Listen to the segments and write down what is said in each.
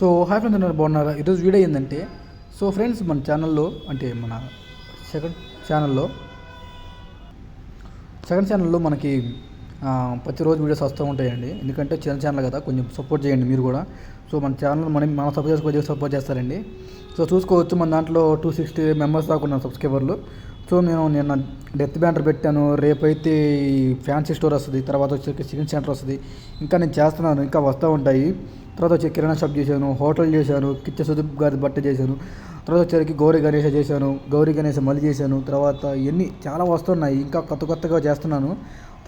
So hi friends, అందరూ బాగున్నారా? ఈరోజు వీడియో ఏంటంటే, సో ఫ్రెండ్స్ మన ఛానల్లో అంటే మన సెకండ్ ఛానల్లో మనకి ప్రతిరోజు వీడియోస్ వస్తూ ఉంటాయండి. ఎందుకంటే చిన్న ఛానల్ కదా, కొంచెం సపోర్ట్ చేయండి మీరు కూడా. సో మన ఛానల్ మన సపోర్ట్ చేస్తారండి. సో చూసుకోవచ్చు, మన దాంట్లో 260 మెంబర్స్ దాకా ఉన్నారు సబ్స్క్రైబర్లు. సో నేను నిన్న డెత్ బ్యానర్ పెట్టాను, రేపైతే ఫ్యాన్సీ స్టోర్ వస్తుంది, తర్వాత వచ్చి చికెన్ సెంటర్ వస్తుంది. ఇంకా నేను చేస్తున్నాను, ఇంకా వస్తూ ఉంటాయి. తర్వాత వచ్చి కిరాణా షాప్ చేశాను, హోటల్ చేశాను, కిచ్చ సుదీప్ గారి బట్ట చేశాను. తర్వాత వచ్చేసరికి గౌరీ గణేష చేశాను, గౌరీ గణేష మళ్ళీ చేశాను. తర్వాత ఇవన్నీ చాలా వస్తున్నాయి, ఇంకా కొత్తగా చేస్తున్నాను.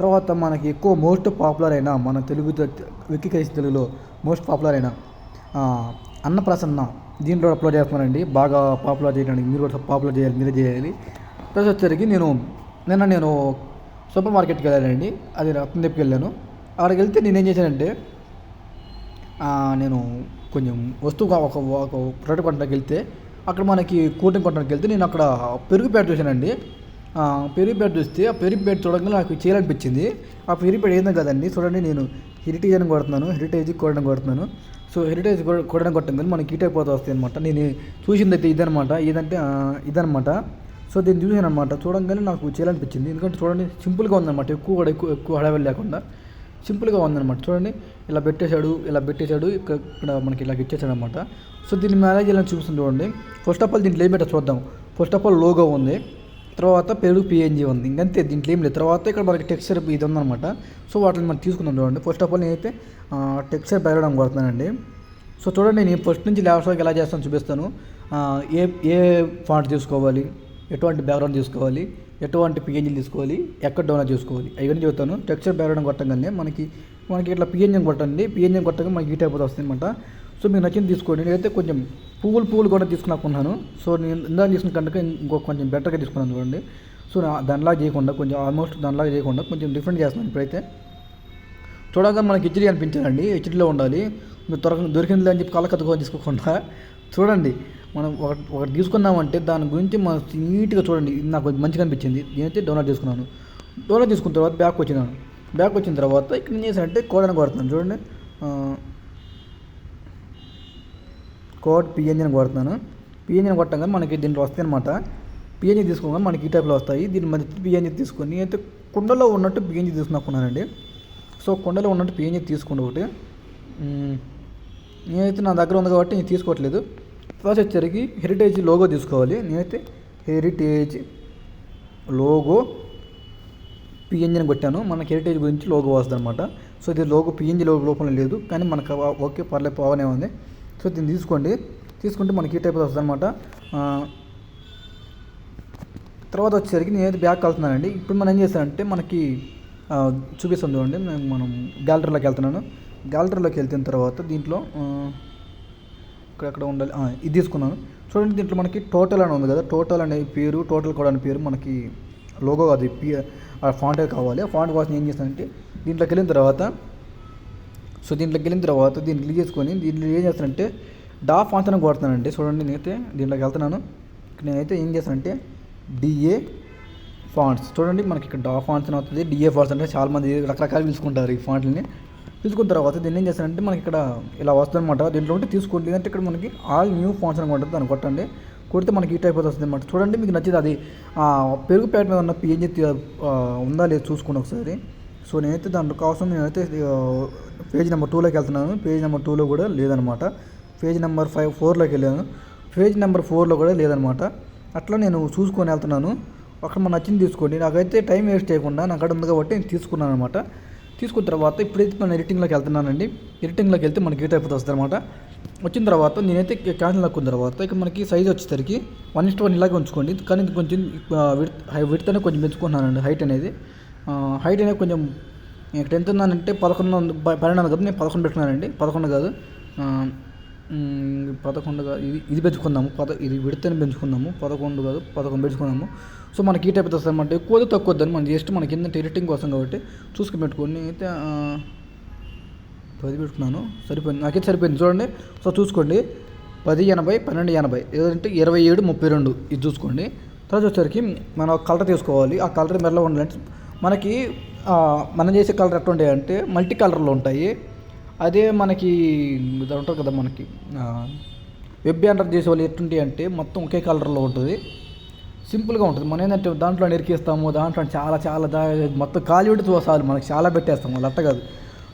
తర్వాత మనకి ఎక్కువ మోస్ట్ పాపులర్ అయిన మన వికీకైస్ తెలుగులో మోస్ట్ పాపులర్ అయిన అన్నప్రసన్న దీంట్లో అప్లోడ్ చేస్తున్నానండి. బాగా పాపులర్ చేయడానికి మీరు కూడా పాపులర్ చేయాలి, మీరే చేయాలి. ప్లస్ వచ్చేసరికి నేను సూపర్ మార్కెట్కి వెళ్ళానండి. అది రత్నదీప్కి వెళ్ళాను. అక్కడికి వెళ్తే నేనేం చేశానంటే, నేను కొంచెం వస్తువుగా ఒక ప్రోడక్ట్ కొనడానికి వెళ్తే, అక్కడ మనకి కూటింగ్ కొనడానికి వెళ్తే నేను అక్కడ పెరుగు ప్యాకెట్ చూశానండి. పెరుగు ప్యాకెట్ చూస్తే ఆ పెరుగు ప్యాకెట్ చూడగానే నాకు చేయాలనిపించింది. ఆ పెరుగు ప్యాకెట్ ఏందో కదండి, చూడండి, నేను హెరిటేజ్ అని కొడుతున్నాను, హెరిటేజ్కి కొట్టడం కొడుతున్నాను. సో హెరిటేజ్ కొట్టడం కొట్టడం కానీ మనకి హీట్ అయిపోతూ వస్తాయి అనమాట. నేను చూసింది అయితే ఇదనమాట. సో దీన్ని చూసాను అనమాట. చూడంగానే నాకు చేయాలనిపించింది. ఎందుకంటే చూడండి, సింపుల్గా ఉందన్నమాట, ఎక్కువ హడావిడి లేకుండా సింపుల్గా ఉందన్నమాట. చూడండి, ఇలా పెట్టేశాడు, ఇక్కడ మనకి ఇలా ఇచ్చేసాడు అనమాట. సో దీన్ని మ్యారేజ్ ఇలా చూపిస్తుంది చూడండి. ఫస్ట్ ఆఫ్ ఆల్ దీంట్లో ఏం పెట్టా చూద్దాం. ఫస్ట్ ఆఫ్ ఆల్ లోగో ఉంది, తర్వాత పెరుగు పిఎన్జీ ఉంది, ఇంకంతే, దీంట్లో ఏం లేదు. తర్వాత ఇక్కడ మనకి టెక్స్చర్ ఇది ఉందన్నమాట. సో వాటిని మనం తీసుకుందాం చూడండి. ఫస్ట్ ఆఫ్ ఆల్ నేనైతే టెక్స్చర్ పెరగడం కొడుతున్నానండి. సో చూడండి, నేను ఫస్ట్ నుంచి లాస్ట్ వరకు ఎలా చేస్తాను చూపిస్తాను. ఏ ఫాంట్ తీసుకోవాలి, ఎటువంటి బ్యాక్గ్రౌండ్ తీసుకోవాలి, ఎటువంటి పిఎన్జీలు తీసుకోవాలి, ఎక్కడ డౌన్లోడ్ చేసుకోవాలి, అవన్నీ చెబుతాను. టెక్స్చర్ పెరగడం కొట్టగానే మనకి ఇట్లా పిఎన్జీ కొట్టగా మనకి హీట్ అయిపోతూ వస్తుంది అనమాట. సో మీకు నచ్చింది తీసుకోండి. నేనైతే కొంచెం పువ్వులు కూడా తీసుకున్నాను. సో నేను ఇందాక తీసుకున్న కంటే కొంచెం బెటర్గా తీసుకున్నాను చూడండి. సో దానిలాగా చేయకుండా, కొంచెం ఆల్మోస్ట్ దానిలాగా చేయకుండా కొంచెం డిఫరెంట్ చేస్తున్నాను ఇప్పుడైతే. చూడగా మనకి హెచ్డీ అనిపించాలండి, హెచ్డీలో ఉండాలి. మీరు దొరికింది అని చెప్పి కళ్ళకత్తుకొని తీసుకోకుండా చూడండి. మనం ఒకటి తీసుకున్నామంటే దాని గురించి మనం నీట్గా చూడండి. నాకు మంచిగా అనిపించింది, నేనైతే డౌన్లోడ్ చేసుకున్నాను. డౌన్లోడ్ చేసుకున్న తర్వాత బ్యాక్ వచ్చిన తర్వాత ఇక్కడ ఏం చేశానంటే కోడ్ కొడుతున్నాను చూడండి. కోడ్ పిఎన్జీ కొడుతున్నాను. పిఎన్జీ కొట్టంగా మనకి దీంట్లో వస్తాయి అనమాట. పిఎన్జీ తీసుకోగా మనకి ఈ టైప్లో వస్తాయి. దీని మధ్య పిఎన్జీ తీసుకొని అయితే కుండలో ఉన్నట్టు పిఎన్జీ తీసుకున్నాను. సో కుండలో ఉన్నట్టు పిఎన్జీ తీసుకోండి ఒకటి. నేనైతే నా దగ్గర ఉంది కాబట్టి నేను తీసుకోవట్లేదు. ఫస్ట్ వచ్చేసరికి హెరిటేజ్ లోగో తీసుకోవాలి. నేనైతే హెరిటేజ్ లోగో పిఎన్జీని కొట్టాను. మనకి హెరిటేజ్ గురించి లోగో వస్తుంది అనమాట. సో ఇది లోగో పిఎన్జీ లోపల లేదు, కానీ మనకు ఓకే పర్లేదు, బాగానే ఉంది. సో దీన్ని తీసుకుంటే మనకి ఈ టైప్ వస్తుంది అనమాట. తర్వాత వచ్చేసరికి నేనైతే బ్యాక్ వెళ్తున్నానండి. ఇప్పుడు మనం ఏం చేస్తానంటే మనకి చూపిస్తుంది చూడండి. మనం గ్యాలరీలోకి వెళ్తున్నాను. గ్యాలరీలోకి వెళ్తున్న తర్వాత దీంట్లో ఇక్కడ ఉండాలి, ఇది తీసుకున్నాను చూడండి. దీంట్లో మనకి టోటల్ అని ఉంది కదా, టోటల్ అనే పేరు, టోటల్ కూడా అనే పేరు మనకి లోగో అది ఆ ఫాంటే కావాలి. ఆ ఫాంట్ కోసం ఏం చేస్తానంటే దీంట్లోకి వెళ్ళిన తర్వాత దీన్ని క్లిక్ చేసుకొని దీంట్లో ఏం చేస్తానంటే డా ఫాంట్స్ అని కొడుతున్నానండి. చూడండి, నేనైతే దీంట్లోకి వెళ్తున్నాను. నేనైతే ఏం చేస్తానంటే డిఏ ఫాంట్స్, చూడండి మనకి ఇక్కడ డా ఫాంట్స్ అని అవుతుంది. డిఏ ఫాంట్స్ అంటే చాలామంది రకరకాలు పిలుచుకుంటారు. ఈ ఫాంట్లని తీసుకున్న తర్వాత దీన్ని ఏం చేస్తానంటే మనకి ఇక్కడ ఇలా వస్తుంది అనమాట. దీంట్లో ఉంటే తీసుకోండి, లేదంటే ఇక్కడ మనకి ఆల్ న్యూ ఫాంట్స్ అని ఉంటుంది, దాన్ని కొట్టండి. కొడితే మనకి ఈ టైప్ వస్తుంది అనమాట. చూడండి, మీకు నచ్చింది అది పెరుగు ప్యాకెట్ మీద ఉన్న పిఎన్జీ ఉందా లేదు చూసుకోండి ఒకసారి. సో నేనైతే దానికోసం పేజ్ నెంబర్ 2లోకి వెళ్తున్నాను. పేజ్ నెంబర్ 2లో కూడా లేదనమాట. పేజ్ నెంబర్ 4లోకి వెళ్ళాను. పేజ్ నెంబర్ 4లో కూడా లేదనమాట. అట్లా నేను చూసుకొని వెళ్తున్నాను. అక్కడ మన నచ్చింది తీసుకోండి. నాకైతే టైం వేస్ట్ చేయకుండా నాకు అక్కడ ఉంది కాబట్టి నేను తీసుకున్నాను అనమాట. తీసుకున్న తర్వాత ఇప్పుడైతే నేను ఎడిటింగ్లోకి వెళ్తున్నానండి. ఎడిటింగ్లోకి వెళ్తే మనకి ఈ టైప్ వస్తుంది అనమాట. వచ్చిన తర్వాత నేనైతే క్యాన్సిల్ నొక్కిన తర్వాత ఇక్కడ మనకి సైజ్ వచ్చేసరికి 1:1 ఇలాగే ఉంచుకోండి. కానీ కొంచెం విడ్త్ అనేది కొంచెం పెంచుకుంటున్నానండి. హైట్ అనేది కొంచెం ఇక్కడ ఎంత ఉందనంటే 12 కదా, నేను 11 పెట్టుకున్నానండి. 11 కాదు, ఇది పెంచుకుందాము. ఇది విడతని పెంచుకుందాము. 11 కాదు, 11 పెంచుకుందాము. సో మనకి ఈ టైప్ వస్తుంది అనమాట. ఎక్కువ తక్కువ వద్దని మనం జస్ట్ మనకి ఏంటంటే ఎడిటింగ్ కోసం కాబట్టి చూసుకుని పెట్టుకోండి. అయితే 10 పెట్టుకున్నాను, సరిపోయింది, నాకైతే సరిపోయింది చూడండి. సో చూసుకోండి, 1080, 1280, ఏదంటే 27, 32 ఇది చూసుకోండి. తర్వాత వచ్చేసరికి మనం కలర్ తీసుకోవాలి. ఆ కలర్ మెరలో ఉండాలంటే మనకి మనం చేసే కలర్ ఎట్లా ఉంటాయి అంటే మల్టీ కలర్లో ఉంటాయి. అదే మనకి ఇది ఉంటుంది కదా మనకి వెబ్ బ్యానర్ చేసే వాళ్ళు ఎట్టుంటాయి అంటే మొత్తం ఒకే కలర్లో ఉంటుంది, సింపుల్గా ఉంటుంది. మనం ఏంటంటే దాంట్లో నెరికేస్తాము, దాంట్లో చాలా చాలా మొత్తం ఖాళీ ఉంటే చూసాలి మనకి చాలా పెట్టేస్తాము, వాళ్ళు అట్ట కాదు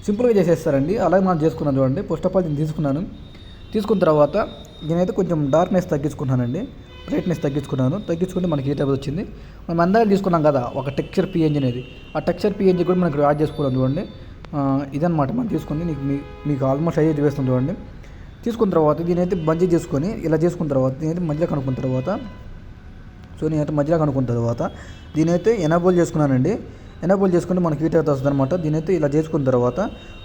సింపుల్గా చేసేస్తారండి. అలాగే మనం చేసుకున్నాను చూడండి. ఫస్ట్ ఆఫ్ ఆల్ దీన్ని తీసుకున్న తర్వాత నేనైతే కొంచెం డార్క్నెస్ తగ్గించుకున్నానండి, బ్రైట్నెస్ తగ్గించుకుంటే మనకి ఏ టైప్ వచ్చింది. మనం అందాక తీసుకున్నాం కదా ఒక టెక్స్చర్ పిఎన్జీ అనేది, ఆ టెక్స్చర్ పిఎన్జీ కూడా మనకి యాడ్ చేసుకున్నాం చూడండి. ఇదన్నమాట మనం తీసుకుంది. మీకు ఆల్మోస్ట్ అయ్యేది వేస్తుంది చూడండి. తీసుకున్న తర్వాత దీనైతే బంద్ చేసుకొని ఇలా చేసుకున్న తర్వాత దీనైతే మధ్యలో కనుక్కున్న తర్వాత దీనైతే ఎనేబుల్ చేసుకున్నానండి. ఎనేబుల్ చేసుకుంటే మనకి హీట్ అయితే వస్తుంది అనమాట. దీనైతే ఇలా చేసుకున్న తర్వాత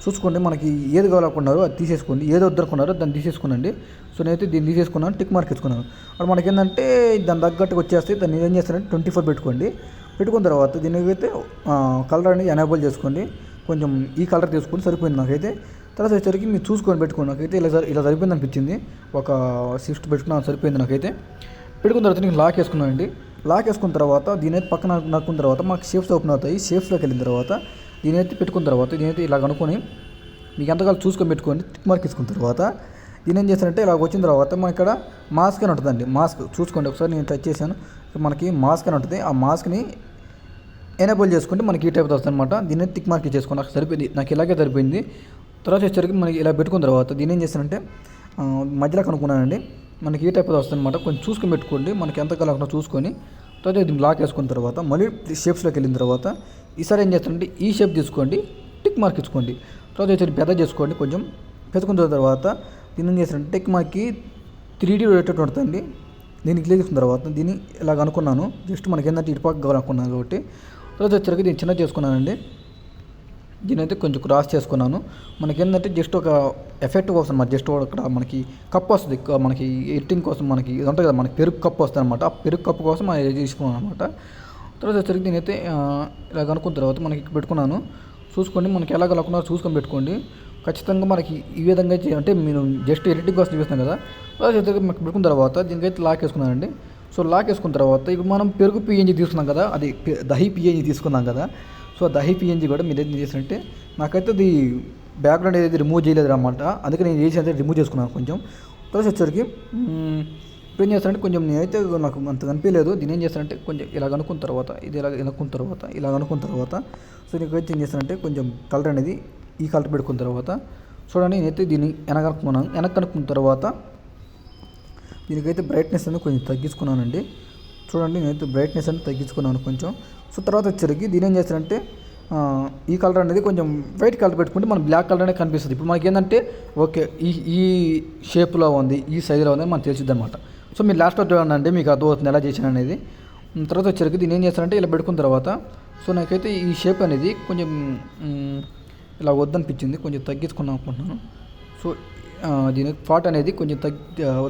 చూసుకోండి, మనకి ఏది కావాలనుకున్నారో అది తీసేసుకోండి, ఏది వద్దనుకున్నారో దాన్ని తీసేసుకోనండి. సో నేనైతే దీన్ని తీసేసుకున్నాను, టిక్ మార్క్ ఇచ్చుకున్నాను. అప్పుడు మనకి ఏంటంటే దాని తగ్గట్టుగా వచ్చేస్తే దాన్ని ఏం చేస్తానంటే 24 పెట్టుకున్న తర్వాత దీనికైతే కలర్ అనేది ఎనేబుల్ చేసుకోండి. కొంచెం ఈ కలర్ తీసుకొని సరిపోయింది నాకైతే. తర్వాత వచ్చేసరికి మీరు చూసుకొని పెట్టుకోండి. నాకైతే ఇలా సరిపోయింది అనిపించింది, ఒక 60 పెట్టుకున్నాను, సరిపోయింది నాకైతే. పెట్టుకున్న తర్వాత నేను లాక్ వేసుకున్నానండి. లాక్ వేసుకున్న తర్వాత దీనైతే పక్కన నక్కున్న తర్వాత మాకు షేప్స్ ఓపెన్ అవుతాయి. షేప్స్లోకి వెళ్ళిన తర్వాత దీనైతే పెట్టుకున్న తర్వాత దీనైతే ఇలా కనుక్కొని మీకు ఎంతకాలం చూసుకొని పెట్టుకోండి. టిక్ మార్క్ వేసుకున్న తర్వాత దీని ఏం చేస్తానంటే ఇలా వచ్చిన తర్వాత మనకి ఇక్కడ మాస్క్ అని ఉంటుందండి. మాస్క్ చూసుకోండి ఒకసారి, నేను టచ్ చేశాను, మనకి మాస్క్ అని ఉంటుంది. ఆ మాస్క్ని ఎనేబుల్ చేసుకుంటే మనకి ఈ టైప్ వస్తుంది అనమాట. దీన్ని టిక్ మార్క్ చేసుకోండి. నాకు సరిపోయింది, నాకు ఇలాగే సరిపోయింది. తర్వాత వచ్చేసరికి మనకి ఇలా పెట్టుకున్న తర్వాత దీన్ని ఏం చేస్తానంటే మధ్యలో కనుక్కున్నానండి, మనకి ఈ టైప్ వస్తుంది అనమాట. కొంచెం చూసుకొని పెట్టుకోండి, మనకి ఎంత కాలం చూసుకొని. తర్వాత దీన్ని లాక్ వేసుకున్న తర్వాత మళ్ళీ షేప్స్లోకి వెళ్ళిన తర్వాత ఈసారి ఏం చేస్తారంటే ఈ షేప్ తీసుకోండి, టిక్ మార్క్ ఇచ్చుకోండి. తర్వాత వచ్చి పెద్ద చేసుకోండి, కొంచెం పెట్టుకున్న తర్వాత దీన్ని ఏం చేస్తారంటే టిక్ మార్క్కి 3D రేటెడ్ ఉంటుందండి. దీన్ని క్లిక్ చేసిన తర్వాత దీన్ని ఇలా అనుకున్నాను, జస్ట్ మనకి ఏంటంటే ఇటుపక్క కావాలనుకున్నాను కాబట్టి. తర్వాత వచ్చరికి దీన్ని చిన్న చేసుకున్నానండి. దీని అయితే కొంచెం క్రాస్ చేసుకున్నాను. మనకి ఏంటంటే జస్ట్ ఒక ఎఫెక్ట్ కోసం జస్ట్ అక్కడ మనకి కప్ వస్తుంది, మనకి ఎడిటింగ్ కోసం మనకి ఇది ఉంటుంది కదా, మనకి పెరుగు కప్పు వస్తుంది అనమాట. ఆ పెరుగు కప్పు కోసం అది తీసుకున్నాను అనమాట. తర్వాత వచ్చరికి దీని అయితే ఇలా కనుక్కున్న తర్వాత మనకి పెట్టుకున్నాను. చూసుకోండి, మనకి ఎలా కనుక్కున్నారో చూసుకొని పెట్టుకోండి. ఖచ్చితంగా మనకి ఈ విధంగా అంటే నేను జస్ట్ ఎడిటింగ్ కోసం చూపిస్తాను కదా. తర్వాత మనకి పెట్టుకున్న తర్వాత దీనికైతే లాక్ వేసుకున్నానండి. సో లాక్ వేసుకున్న తర్వాత ఇప్పుడు మనం పెరుగు పిఎన్జీ తీసుకున్నాం కదా, అది దహి పిఎన్జీ తీసుకున్నాం కదా. సో దహి పిఎన్జీ కూడా మీరు ఏం చేసినట్టే, నాకైతే అది బ్యాక్గ్రౌండ్ ఏదైతే రిమూవ్ చేయలేదు అన్నమాట. అందుకే నేను చేసి అయితే రిమూవ్ చేసుకున్నాను కొంచెం. తర్వాత వచ్చేసరికి ఇప్పుడు ఏం చేస్తానంటే కొంచెం నేనైతే నాకు అంత కనిపించలేదు. దీని ఏం చేస్తానంటే కొంచెం ఇలా అనుకున్న తర్వాత ఇది ఇలా అనుకున్న తర్వాత సో నీకైతే ఏం చేస్తానంటే కొంచెం కలర్ అనేది ఈ కలర్ పెట్టుకున్న తర్వాత చూడండి, నేనైతే దీన్ని వెనక తర్వాత దీనికైతే బ్రైట్నెస్ అనేది కొంచెం తగ్గించుకున్నానండి. చూడండి, నేనైతే బ్రైట్నెస్ అనేది తగ్గించుకున్నాను కొంచెం. సో తర్వాత వచ్చరికి దీని ఏం చేస్తారంటే ఈ కలర్ అనేది కొంచెం వైట్ కలర్ పెట్టుకుంటే మన బ్లాక్ కలర్ అనేది కనిపిస్తుంది. ఇప్పుడు మనకి ఏంటంటే ఓకే ఈ షేప్లో ఉంది, ఈ సైజులో ఉంది మనకు తెలిసిద్ది అనమాట. సో మీరు లాస్ట్లో చూడండి, మీకు అర్థమవుతుంది ఎలా చేశాను అనేది. తర్వాత వచ్చరికి దీన్ని ఏం చేస్తారంటే ఇలా పెట్టుకున్న తర్వాత సో నాకైతే ఈ షేప్ అనేది కొంచెం ఇలా వద్దనిపించింది, కొంచెం తగ్గించుకున్నాను అనుకుంటున్నాను. సో దీని పార్ట్ అనేది కొంచెం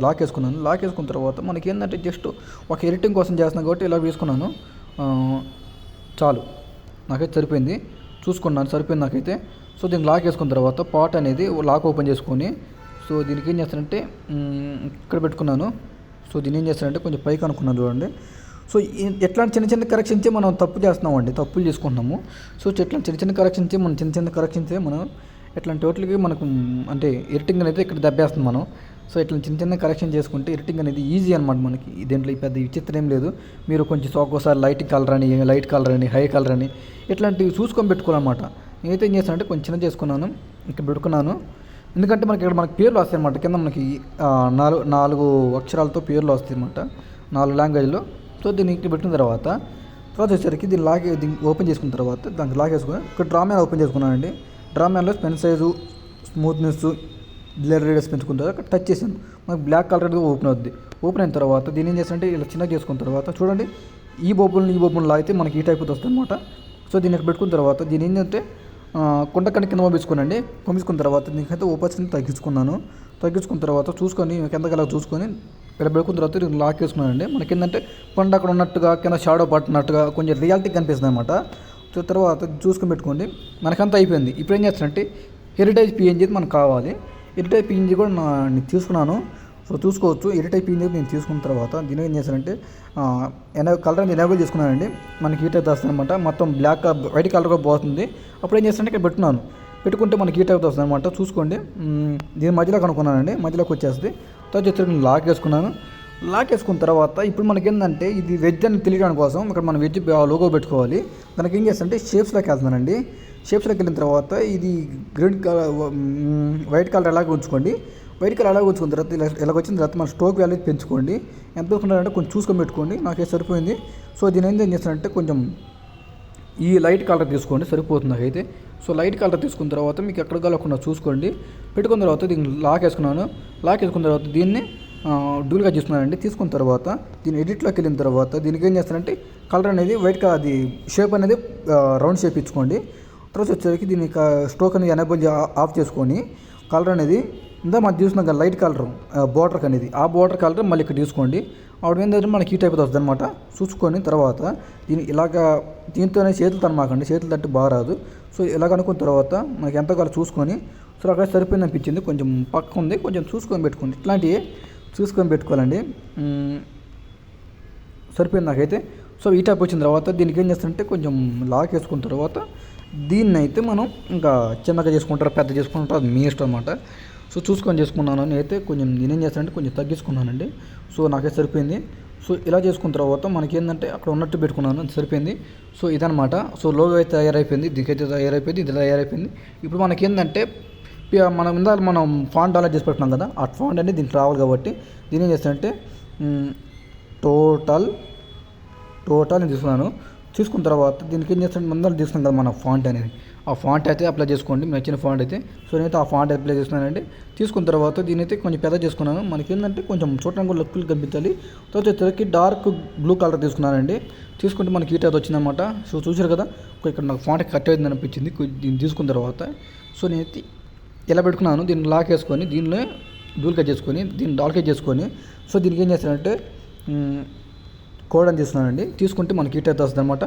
లాక్ వేసుకున్నాను. లాక్ వేసుకున్న తర్వాత మనకి ఏంటంటే జస్ట్ ఒక ఎడిటింగ్ కోసం చేస్తున్నాను కాబట్టి ఇలా వేసుకున్నాను. చాలు, నాకైతే సరిపోయింది, చూసుకున్నాను సరిపోయింది నాకైతే. సో దీన్ని లాక్ వేసుకున్న తర్వాత పార్ట్ అనేది లాక్ ఓపెన్ చేసుకొని సో దీనికి ఏం చేస్తానంటే ఇక్కడ పెట్టుకున్నాను. సో దీన్ని ఏం చేస్తానంటే కొంచెం పైకి అనుకున్నాను చూడండి. సో ఎట్లాంటి చిన్న కరెక్షన్సే మనం తప్పులు చేసుకుంటున్నాము. సో ఎట్లాంటి చిన్న కరెక్షన్సే మనం ఇట్లాంటి వాటికి మనకు అంటే ఎడిటింగ్ అనేది ఇక్కడ దెబ్బేస్తుంది మనం. సో ఇట్లా చిన్న కరెక్షన్ చేసుకుంటే ఎడిటింగ్ అనేది ఈజీ అనమాట మనకి. దీంట్లో పెద్ద విచిత్రం ఏం లేదు. మీరు కొంచెం ఒక్కోసారి లైట్ కలర్ అని హై కలర్ అని ఇట్లాంటివి చూసుకొని పెట్టుకోవాలన్నమాట. నేనైతే ఏం చేస్తానంటే కొంచెం చిన్న చేసుకున్నాను, ఇక్కడ పెట్టుకున్నాను. ఎందుకంటే మనకి పేర్లు వస్తాయి అన్నమాట. కింద మనకి 4 అక్షరాలతో పేర్లు వస్తాయి అన్నమాట, 4 లాంగ్వేజ్లో. సో దీన్ని ఇక్కడ పెట్టిన తర్వాత వచ్చేసరికి దీన్ని ఓపెన్ చేసుకున్న తర్వాత దానికి లాక్ వేసుకుని ఇక్కడ డ్రామ్యాన్ ఓపెన్ చేసుకున్నానండి. డ్రామ్యాన్లో pen size, smoothness, blur radius పెంచుకున్న తర్వాత టచ్ చేశాను. మనకు బ్లాక్ కలర్ ఓపెన్ అవుద్ది. ఓపెన్ అయిన తర్వాత దీన్ని ఏం చేస్తానంటే ఇలా చిన్నగా చేసుకున్న తర్వాత చూడండి, ఈ బొబ్బులను లాగితే మనకి ఈ టైప్ వస్తుంది అనమాట. సో దీన్ని ఇక్కడ పెట్టుకున్న తర్వాత దీన్ని ఏంటంటే కొండకని కింద పంపించుకున్న తర్వాత దీనికైతే ఓపెన్ తగ్గించుకున్న తర్వాత చూసుకొని కిందకి చూసుకొని ఇక్కడ పెట్టుకున్న తర్వాత దీన్ని లాక్ వేసుకున్నానండి. మనకి ఏంటంటే కొండ అక్కడ ఉన్నట్టుగా కింద షాడో పట్టినట్టుగా కొంచెం రియాలిటీ కనిపిస్తుంది అనమాట. సో తర్వాత చూసుకొని పెట్టుకోండి, మనకంతా అయిపోయింది. ఇప్పుడు ఏం చేస్తానంటే హెరిటేజ్ పిఎన్జీ మనకు కావాలి. హెరిటేజ్ పిఎన్జీ కూడా నేను తీసుకున్నాను. సో చూసుకోవచ్చు, హెరిటేజ్ పిఎన్జీ నేను తీసుకున్న తర్వాత దీని ఏం చేస్తానంటే కలర్ అనేది ఎనేబుల్ చేసుకున్నానండి. మనకి హీట్ అయితే వస్తుంది అనమాట. మొత్తం వైట్ కలర్గా పోతుంది. అప్పుడు ఏం చేస్తానంటే ఇక్కడ పెట్టుకుంటే మనకి ఈ టైప్ వస్తుంది అనమాట. చూసుకోండి. దీని మధ్యలో కనుక్కున్నానండి, మధ్యలోకి వచ్చేస్తుంది. తర్వాత వచ్చేసరికి లాక్ వేసుకున్నాను. లాక్ వేసుకున్న తర్వాత ఇప్పుడు మనకి ఏంటంటే ఇది వెజ్ అని తెలియడానికి కోసం ఇక్కడ మనం వెజ్ లోగో పెట్టుకోవాలి. దానికి ఏం చేస్తానంటే షేప్స్లోకి వెళ్తున్నానండి. షేప్స్లోకి వెళ్ళిన తర్వాత ఇది గ్రీన్ కలర్ వైట్ కలర్ అలాగే ఉంచుకోండి. వైట్ కలర్ అలాగే ఉంచుకున్న తర్వాత ఇలాగ వచ్చిన తర్వాత మన స్టోక్ వాల్యూ పెంచుకోండి. ఎంత పెట్టుకుంటారంటే కొంచెం చూసుకొని పెట్టుకోండి. నాకే సరిపోయింది. సో దీని ఏం చేస్తానంటే కొంచెం ఈ లైట్ కలర్ తీసుకోండి, సరిపోతుంది నాకైతే. సో లైట్ కలర్ తీసుకున్న తర్వాత మీకు ఎక్కడ కలగకుండా చూసుకోండి. పెట్టుకున్న తర్వాత దీన్ని లాక్ వేసుకున్నాను. లాక్ వేసుకున్న తర్వాత దీన్ని డూల్గా తీసుకున్నానండి. తీసుకున్న తర్వాత దీన్ని ఎడిట్లోకి వెళ్ళిన తర్వాత దీనికి ఏం చేస్తానంటే కలర్ అనేది వైట్ కలర్, అది షేప్ అనేది రౌండ్ షేప్ ఇచ్చుకోండి. తర్వాత వచ్చేసరికి దీన్ని స్ట్రోక్ అనేది ఎనేబుల్ ఆఫ్ చేసుకొని కలర్ అనేది ఇందా మనం చూసినాం కదా లైట్ కలర్ బోర్డర్ అనేది, ఆ బోర్డర్ కలర్ మళ్ళీ ఇక్కడ తీసుకోండి. ఆవిడ ఏంటంటే మనకి ఈ టైప్ వస్తుంది అనమాట. చూసుకొని తర్వాత దీన్ని ఇలాగా దీంతోనే చేతులు తనమాకండి, చేతులు తట్టి బాగా రాదు. సో ఇలాగ అనుకున్న తర్వాత మనకి ఎంత కాలం చూసుకొని, సో అక్కడ సరిపోయింది అనిపించింది, కొంచెం పక్క ఉంది, కొంచెం చూసుకొని పెట్టుకోండి. ఇట్లాంటివి చూసుకొని పెట్టుకోవాలండి. సరిపోయింది నాకైతే. సో ఈ టైప్ వచ్చిన తర్వాత దీనికి ఏం చేస్తారంటే కొంచెం లాక్ వేసుకున్న తర్వాత దీన్ని అయితే మనం ఇంకా చిన్నగా చేసుకుంటారు, పెద్ద చేసుకుంటారు, అది మీ ఇష్టం అనమాట. సో చూసుకొని చేసుకున్నాను నేనైతే. కొంచెం నేనేం చేస్తానంటే కొంచెం తగ్గించుకున్నానండి. సో నాకైతే సరిపోయింది. సో ఇలా చేసుకున్న తర్వాత మనకి ఏంటంటే అక్కడ ఉన్నట్టు పెట్టుకున్నాను, అది సరిపోయింది. సో ఇదనమాట. సో లోగో అయితే తయారైపోయింది, దీనికైతే తయారైపోయింది, ఇది తయారైపోయింది. ఇప్పుడు మనకి ఏంటంటే మనం ఇందాక మనం ఫాంట్ డౌన్లోడ్ చేసి పెట్టుకున్నాం కదా, ఆ ఫాంట్ అనేది దీనికి రావాలి కాబట్టి దీని ఏం చేస్తానంటే టోటల్ నేను తీసుకున్నాను. తీసుకున్న తర్వాత దీనికి ఏం చేస్తాను, ముందర తీసుకున్నాం కదా మన ఫాంట్ అనేది, ఆ ఫాంట్ అయితే అప్లై చేసుకోండి, నచ్చిన ఫాంట్ అయితే. సో నేనైతే ఆ ఫాంట్ అప్లై చేస్తున్నానండి. తీసుకున్న తర్వాత దీని అయితే కొంచెం పెద్ద చేసుకున్నాను. మనకి ఏంటంటే కొంచెం చూడడానికి కూడా లుక్లు కనిపించాలి. తర్వాత వచ్చేసరికి డార్క్ బ్లూ కలర్ తీసుకున్నానండి. తీసుకుంటే మనకి హీట్ అయితే వచ్చిందనమాట. సో చూసారు కదా, ఇక్కడ నాకు ఫాంట్ కట్ అయింది అనిపించింది. దీన్ని తీసుకున్న తర్వాత సో నేనైతే ఇలా పెట్టుకున్నాను. దీన్ని లాక్ వేసుకొని దీనిలో డూల్ కట్ చేసుకొని దీన్ని డాల్ కట్ చేసుకొని సో దీనికి ఏం చేస్తానంటే కోడ్ అని తీసుకున్నానండి. తీసుకుంటే మనకి హీట్ అయితే వస్తుంది అనమాట.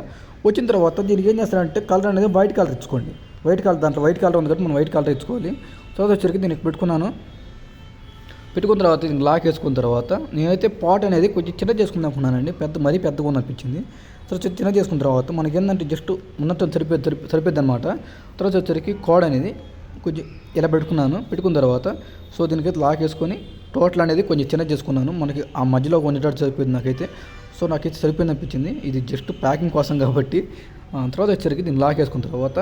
వచ్చిన తర్వాత దీనికి ఏం చేస్తానంటే కలర్ అనేది వైట్ కలర్ ఇచ్చుకోండి. వైట్ కలర్, దాంట్లో వైట్ కలర్ ఉంది కాబట్టి మనం వైట్ కలర్ ఇచ్చుకోవాలి. తర్వాత వచ్చరికి దీనికి పెట్టుకున్నాను. పెట్టుకున్న తర్వాత దీనికి లాక్ వేసుకున్న తర్వాత నేనైతే పాట్ అనేది కొంచెం చిన్న చేసుకుందాం అనుకున్నానండి. మరీ పెద్దగా ఉంది అనిపించింది. తర్వాత చిన్న చేసుకున్న తర్వాత మనకి ఏంటంటే జస్ట్ ఉన్నట్టు సరిపోద్ది అనమాట. తర్వాత వచ్చరికి కోడ్ అనేది కొంచెం ఇలా పెట్టుకున్నాను. పెట్టుకున్న తర్వాత సో దీనికైతే లాక్ వేసుకొని టోటల్ అనేది కొంచెం చిన్న చేసుకున్నాను. మనకి ఆ మధ్యలో కొంచెం సరిపోయింది నాకైతే. సో నాకైతే సరిపోయింది అనిపించింది. ఇది జస్ట్ ప్యాకింగ్ కోసం కాబట్టి. తర్వాత వచ్చరికి దీన్ని లాక్ వేసుకున్న తర్వాత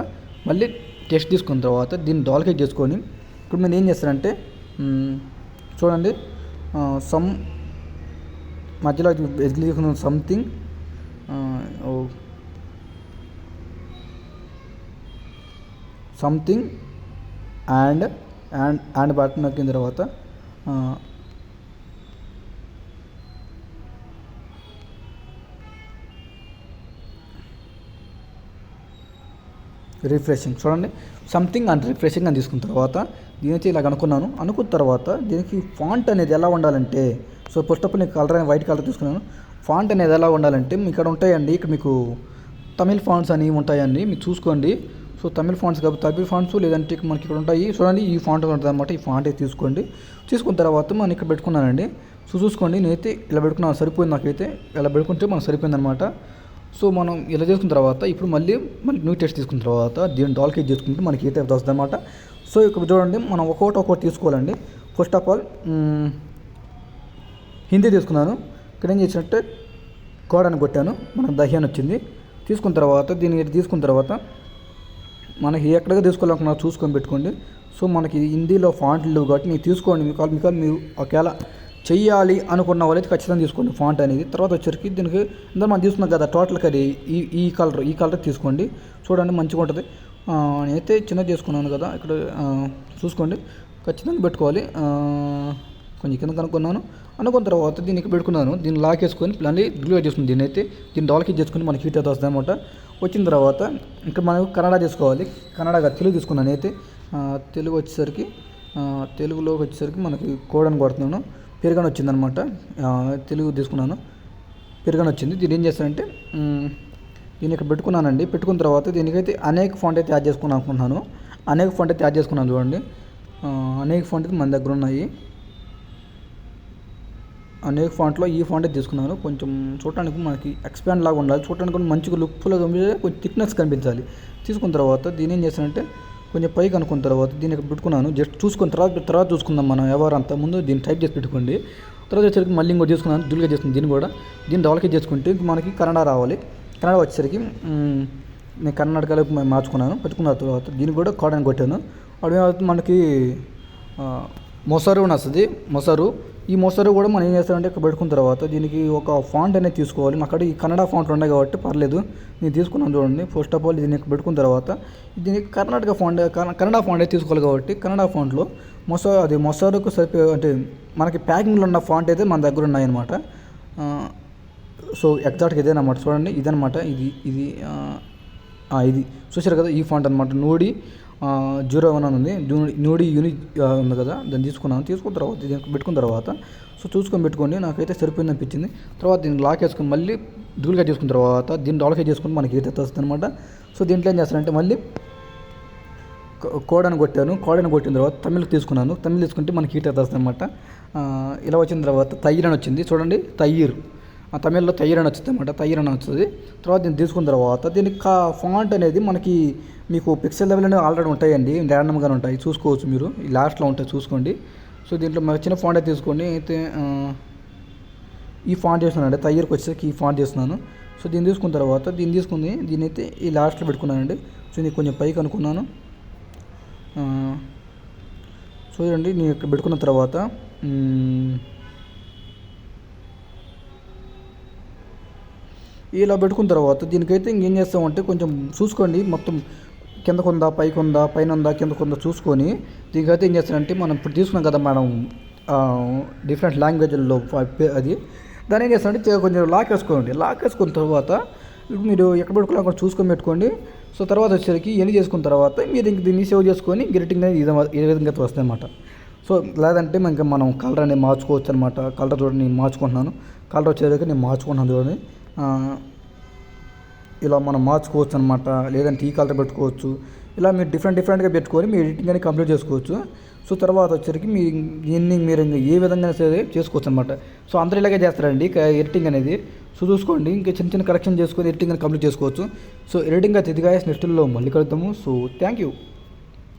మళ్ళీ టెస్ట్ తీసుకున్న తర్వాత దీన్ని డాల్కేట్ చేసుకొని ఇప్పుడు నేను ఏం చేస్తానంటే చూడండి, మధ్యలో తీసుకున్న సంథింగ్ అండ్ బటన్ నొక్కిన తర్వాత రిఫ్రెషింగ్ చూడండి, సంథింగ్ అండ్ రిఫ్రెషింగ్ అని తీసుకున్న తర్వాత దీనైతే ఇలా అనుకున్న తర్వాత దీనికి ఫాంట్ అనేది ఎలా ఉండాలంటే సో ఫస్ట్ ఆఫ్ ఆల్ నేను కలర్ అనేది వైట్ కలర్ తీసుకున్నాను. ఫాంట్ అనేది ఎలా ఉండాలంటే మీకు ఇక్కడ ఉంటాయండి, ఇక్కడ మీకు తమిళ్ ఫాంట్స్ అని ఉంటాయండి, మీకు చూసుకోండి. సో తమిళ్ ఫాంట్స్ కాబట్టి తమిళ్ ఫాంట్స్ లేదంటే మనకి ఇక్కడ ఉంటాయి చూడండి, ఈ ఫాంట్ ఉంటుంది అనమాట. ఈ ఫాంట్ అయితే తీసుకోండి. తీసుకున్న తర్వాత మనం ఇక్కడ పెట్టుకున్నానండి. సో చూసుకోండి, నేనైతే ఇలా పెట్టుకున్నాను, సరిపోయింది నాకైతే. ఇలా పెట్టుకుంటే మనకు సరిపోయింది అనమాట. సో మనం ఇలా చేసుకున్న తర్వాత ఇప్పుడు మళ్ళీ న్యూ టెస్ట్ తీసుకున్న తర్వాత దీన్ని డాల్కేట్ చేసుకుంటే మనకి ఏ టైప్ వస్తుంది అనమాట. సో ఇక్కడ చూడండి, మనం ఒక్కొక్కటి తీసుకోవాలండి. ఫస్ట్ ఆఫ్ ఆల్ హిందీ తీసుకున్నాను. ఇక్కడ ఏం చేసినట్టే కోడ్ అని కొట్టాను, మనకు దహ్యాన్ వచ్చింది. తీసుకున్న తర్వాత దీన్ని తీసుకున్న తర్వాత మనకి ఎక్కడికి తీసుకోవాలనుకున్నా చూసుకొని పెట్టుకోండి. సో మనకి హిందీలో ఫాంట్లు లేవు కాబట్టి మీరు తీసుకోండి. మీకు మీరు ఒకవేళ చెయ్యాలి అనుకున్న వాళ్ళైతే ఖచ్చితంగా తీసుకోండి ఫాంట్ అనేది. తర్వాత వచ్చరికి దీనికి ఇందులో మనం తీసుకున్నాం కదా టోటల్గా అది ఈ కలర్ తీసుకోండి. చూడండి మంచిగా ఉంటుంది. నేనైతే చిన్నది చేసుకున్నాను కదా, ఇక్కడ చూసుకోండి, ఖచ్చితంగా పెట్టుకోవాలి. కొంచెం కింద అనుకున్న తర్వాత దీనికి పెట్టుకున్నాను. దీన్ని లాక్ వేసుకొని మళ్ళీ గ్లూ చేసుకుని దీన్ని డాల్కి చేసుకుని మనకి హీట్ అయితే వస్తుంది అనమాట. వచ్చిన తర్వాత ఇక్కడ మనం కన్నడ చేసుకోవాలి. కన్నడగా తెలుగు తీసుకున్నాను అయితే. తెలుగులోకి వచ్చేసరికి మనకి కోడ్ అని కొడుతున్నాను. పెరుగని వచ్చిందనమాట. తెలుగు తీసుకున్నాను, పెరుగని వచ్చింది. దీన్ని ఏం చేస్తానంటే దీన్ని ఇక్కడ పెట్టుకున్నానండి. పెట్టుకున్న తర్వాత దీనికైతే అనేక ఫాంట్ అయితే యాడ్ చేసుకున్నాను అనుకుంటున్నాను. అనేక ఫాంట్ అయితే యాడ్ చేసుకున్నాను చూడండి. అనేక ఫాంట్ అయితే మన దగ్గర ఉన్నాయి. అనేక ఫాంట్లో ఈ ఫాంట్ అయితే తీసుకున్నాను. కొంచెం చూడటానికి మనకి ఎక్స్పాండ్ లాగా ఉండాలి, చూడటానికి మంచిగా లుక్ఫుల్గా కొంచెం థిక్నెస్ కనిపించాలి. తీసుకున్న తర్వాత దీని ఏం చేస్తానంటే కొంచెం పైకి అనుకున్న తర్వాత దీన్ని ఇక్కడ పెట్టుకున్నాను. జస్ట్ చూసుకున్న తర్వాత చూసుకుందాం మనం ఎవరు అంత ముందు దీన్ని టైప్ చేసి పెట్టుకోండి. తర్వాత వచ్చేసరికి మళ్ళీ ఇంకోటి చేసుకున్నాను, దుల్గా చేస్తుంది దీన్ని కూడా. దీన్ని డెవలప్ చేసుకుంటే మనకి కన్నడ రావాలి. కన్నడ వచ్చేసరికి నేను కర్ణాటకలో మార్చుకున్నాను. పెట్టుకున్న తర్వాత దీన్ని కూడా కాడని కొట్టాను. అప్పుడు మనకి మొసరు అని వస్తుంది. ఈ మొసరు కూడా మనం ఏం చేస్తామంటే ఇక్కడ పెట్టుకున్న తర్వాత దీనికి ఒక ఫాంట్ అనేది తీసుకోవాలి. అక్కడ ఈ కన్నడ ఫాంట్లు ఉన్నాయి కాబట్టి పర్లేదు, నేను తీసుకున్నాను చూడండి. ఫస్ట్ ఆఫ్ ఆల్ దీన్ని ఇక్కడ పెట్టుకున్న తర్వాత దీనికి కర్ణాటక ఫాంట్ కన్నడ ఫాంట్ తీసుకోవాలి కాబట్టి కన్నడ ఫాంట్లో మొసరుకు సరిపోయే అంటే మనకి ప్యాకింగ్లో ఉన్న ఫాంట్ అయితే మన దగ్గర ఉన్నాయన్నమాట. సో ఎగ్జాక్ట్గా ఇదేనమాట, చూడండి ఇదనమాట. ఇది చూసారు కదా, ఈ ఫాంట్ అనమాట. నోడి 01 అని ఉంది, నోడి యూనిక్ ఉంది కదా, దాన్ని తీసుకున్న తర్వాత దీనికి పెట్టుకున్న తర్వాత సో చూసుకొని పెట్టుకోండి. నాకైతే సరిపోయింది అనిపించింది. తర్వాత దీన్ని లాక్ వేసుకొని మళ్ళీ డ్యూల్గా చేసుకున్న తర్వాత దీన్ని డెవలప్ చేసుకుని మనకి ఈత వస్తుంది అనమాట. సో దీంట్లో ఏం చేస్తానంటే మళ్ళీ కోడని కొట్టిన తర్వాత తమిళ్ తీసుకుంటే మనకి హీట్ వస్తుంది అనమాట. ఇలా వచ్చిన తర్వాత తయ్యిర్ అని వచ్చింది చూడండి, తమిళ్లో తయ్యిర్ అని వచ్చింది అనమాట. తయ్యిర్ అని వస్తుంది. తర్వాత దీన్ని తీసుకున్న తర్వాత దీనికి ఫాంట్ అనేది మనకి మీకు పిక్సెల్ లెవెల్ అనేవి ఆల్రెడీ ఉంటాయండి, ర్యాండమ్గానే ఉంటాయి, చూసుకోవచ్చు మీరు. ఈ లాస్ట్లో ఉంటాయి చూసుకోండి. సో దీంట్లో మన చిన్న ఫాంట్ అయితే తీసుకోండి. అయితే ఈ ఫాంట్ చేస్తున్నానండి, తయ్యిర్కి వచ్చేసరికి ఈ ఫాంట్ చేస్తున్నాను. సో దీన్ని తీసుకున్న తర్వాత దీన్ని అయితే ఈ లాస్ట్లో పెట్టుకున్నానండి. సో ఇది కొంచెం పైకి అనుకున్నాను. చూడండి నేను ఇక్కడ పెట్టుకున్న తర్వాత ఇలా పెట్టుకున్న తర్వాత దీనికైతే ఇంకేం చేస్తామంటే కొంచెం చూసుకోండి, మొత్తం కిందకు ఉందా పైకి ఉందా పైన ఉందా కిందకు ఉందా చూసుకొని దీనికైతే ఏం చేస్తారంటే మనం ఇప్పుడు తీసుకున్నాం కదా మనం డిఫరెంట్ లాంగ్వేజ్ల్లో అది దాన్ని ఏం చేస్తారంటే కొంచెం లాక్ వేసుకున్న తర్వాత ఇప్పుడు మీరు ఎక్కడ పెట్టుకోవాలి అక్కడ చూసుకొని పెట్టుకోండి. సో తర్వాత వచ్చేసరికి ఇవన్నీ చేసుకున్న తర్వాత మీరు ఇంక దీన్ని సేవ్ చేసుకొని గిరిటింగ్ అనేది ఏ విధంగా అయితే వస్తుంది అనమాట. సో లేదంటే ఇంకా మనం కలర్ అనేది మార్చుకోవచ్చు అనమాట. కలర్ చూడండి నేను మార్చుకుంటున్నాను. కలర్ వచ్చేసరికి నేను మార్చుకుంటున్నాను చూడండి. ఇలా మనం మార్చుకోవచ్చు అనమాట. లేదంటే ఈ కలర్ పెట్టుకోవచ్చు. ఇలా మీరు డిఫరెంట్గా పెట్టుకొని మీ ఎడిటింగ్ అనేది కంప్లీట్ చేసుకోవచ్చు. సో తర్వాత వచ్చేసరికి మీరు ఏ విధంగా సరే చేసుకోవచ్చు అనమాట. సో అందరూ ఇలాగే చేస్తారండి ఎడిటింగ్ అనేది. సో చూసుకోండి, ఇంకా చిన్న కరెక్షన్ చేసుకొని ఎడిటింగ్ అనేది కంప్లీట్ చేసుకోవచ్చు. సో ఎడిటింగ్ అయితే ఇదిగా నెక్స్ట్లో మళ్ళీ కలుద్దాము. So thank you.